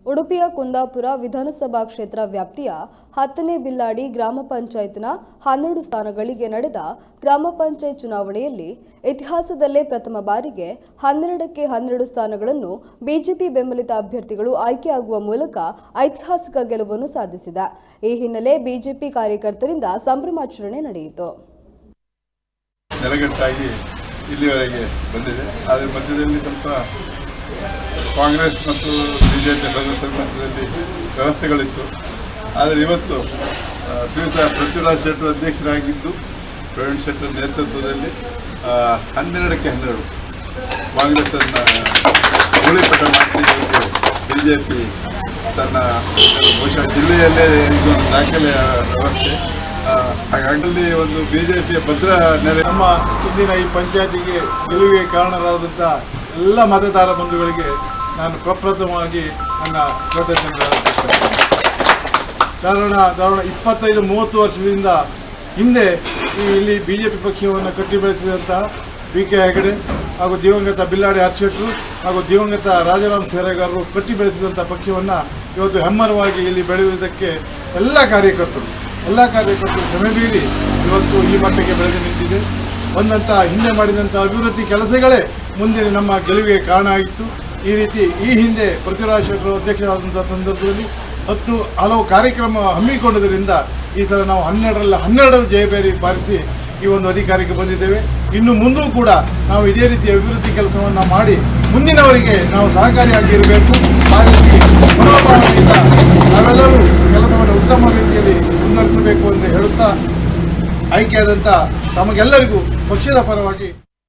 ಉಡುಪಿಯ ಕುಂದಾಪುರ ವಿಧಾನಸಭಾ ಕ್ಷೇತ್ರ ವ್ಯಾಪ್ತಿಯ 10ನೇ ಬಿಲ್ಲಾಡಿ ಗ್ರಾಮ ಪಂಚಾಯತ್ನ 12 ಸ್ಥಾನಗಳಿಗೆ ನಡೆದ ಗ್ರಾಮ ಪಂಚಾಯತ್ ಚುನಾವಣೆಯಲ್ಲಿ ಇತಿಹಾಸದಲ್ಲೇ ಪ್ರಥಮ ಬಾರಿಗೆ 12ಕ್ಕೆ 12 ಸ್ಥಾನಗಳನ್ನು ಬಿಜೆಪಿ ಬೆಂಬಲಿತ ಅಭ್ಯರ್ಥಿಗಳು ಆಯ್ಕೆಯಾಗುವ ಮೂಲಕ ಐತಿಹಾಸಿಕ ಗೆಲುವನ್ನು ಸಾಧಿಸಿದೆ. ಈ ಹಿನ್ನೆಲೆ ಬಿಜೆಪಿ ಕಾರ್ಯಕರ್ತರಿಂದ ಸಂಭ್ರಮಾಚರಣೆ ನಡೆಯಿತು. ನೆಲಗಟ್ಟಾಗಿ ಇಲ್ಲಿವರೆಗೆ ಬಂದಿದೆ. ಅದರ ಮಧ್ಯದಲ್ಲಿ ಸ್ವಲ್ಪ ಕಾಂಗ್ರೆಸ್ ಮತ್ತು ಬಿಜೆಪಿ ಸದಸ್ಯರ ಮಧ್ಯದಲ್ಲಿ ವ್ಯವಸ್ಥೆಗಳಿತ್ತು. ಆದರೆ ಇವತ್ತು ಶ್ರೀಯುತ ಪೃಥ್ವಿರಾಜ್ ಶೆಟ್ಟರ್ ಅಧ್ಯಕ್ಷರಾಗಿದ್ದು ಪ್ರವೀಣ್ ಶೆಟ್ಟರ್ ನೇತೃತ್ವದಲ್ಲಿ 12ಕ್ಕೆ 12 ಕಾಂಗ್ರೆಸ್ಸನ್ನು ಧೂಳಿಪಟ ಮಾಡಿಸಿ ಬಿಜೆಪಿ ತನ್ನ ಬಹುಶಃ ಜಿಲ್ಲೆಯಲ್ಲೇ ಇದೊಂದು ದಾಖಲೆಯ ವ್ಯವಸ್ಥೆ. ಹಾಗಾಗಿ ಒಂದು ಬಿಜೆಪಿಯ ಭದ್ರ ನೆಲೆ. ನಮ್ಮ ಇಂದಿನ ಈ ಪಂಚಾಯತಿಗೆ ಗೆಲುವಿಗೆ ಕಾರಣರಾದಂಥ ಎಲ್ಲ ಮತದಾರ ಬಂಧುಗಳಿಗೆ ನಾನು ಪ್ರಪ್ರಥಮವಾಗಿ ನನ್ನ ಕೃತಜ್ಞತೆ. ಕಾರಣ 25-30 ವರ್ಷದಿಂದ ಹಿಂದೆ ಇಲ್ಲಿ ಬಿಜೆಪಿ ಪಕ್ಷವನ್ನು ಕಟ್ಟಿ ಬೆಳೆಸಿದಂತಹ BK ಹೆಗಡೆ ಹಾಗೂ ದಿವಂಗತ ಬಿಲ್ಲಾಡಿ ಹರ್ಷೆಟ್ರು ಹಾಗೂ ದಿವಂಗತ ರಾಜಾರಾಮ್ ಸೇರೆಗಾರರು ಕಟ್ಟಿ ಬೆಳೆಸಿದಂಥ ಪಕ್ಷವನ್ನು ಇವತ್ತು ಹೆಮ್ಮರವಾಗಿ ಇಲ್ಲಿ ಬೆಳೆಯುವುದಕ್ಕೆ ಎಲ್ಲ ಕಾರ್ಯಕರ್ತರು ಶ್ರಮೆ ಬೀರಿ ಇವತ್ತು ಈ ಮಟ್ಟಕ್ಕೆ ಬೆಳೆದು ನಿಂತಿದೆ. ಹಿಂದೆ ಮಾಡಿದಂಥ ಅಭಿವೃದ್ಧಿ ಕೆಲಸಗಳೇ ಮುಂದಿನ ನಮ್ಮ ಗೆಲುವಿಗೆ ಕಾರಣ ಆಗಿತ್ತು. ಈ ರೀತಿ ಈ ಹಿಂದೆ ಪೃಥ್ವಿರಾಜ್ ಶೆಟ್ಟರ್ ಅಧ್ಯಕ್ಷರಾದಂಥ ಸಂದರ್ಭದಲ್ಲಿ 10 ಹಲವು ಕಾರ್ಯಕ್ರಮ ಹಮ್ಮಿಕೊಂಡದರಿಂದ ಈ ಸಲ ನಾವು 12ರಲ್ಲಿ 12 ಜಯಬೇರಿ ಬಾರಿಸಿ ಈ ಒಂದು ಅಧಿಕಾರಕ್ಕೆ ಬಂದಿದ್ದೇವೆ. ಇನ್ನು ಮುಂದೂ ಕೂಡ ನಾವು ಇದೇ ರೀತಿ ಅಭಿವೃದ್ಧಿ ಕೆಲಸವನ್ನು ಮಾಡಿ ಮುಂದಿನವರಿಗೆ ನಾವು ಸಹಕಾರಿಯಾಗಿರಬೇಕು. ಆ ರೀತಿ ಮನೋಭಾವನೆಯಿಂದ ನಾವೆಲ್ಲರೂ ಕೆಲಸವನ್ನು ಉತ್ತಮ ರೀತಿಯಲ್ಲಿ ಮುನ್ನಡೆಸಬೇಕು ಎಂದು ಹೇಳುತ್ತಾ ಆಯ್ಕೆಯಾದಂಥ ತಮಗೆಲ್ಲರಿಗೂ ಪಕ್ಷದ ಪರವಾಗಿ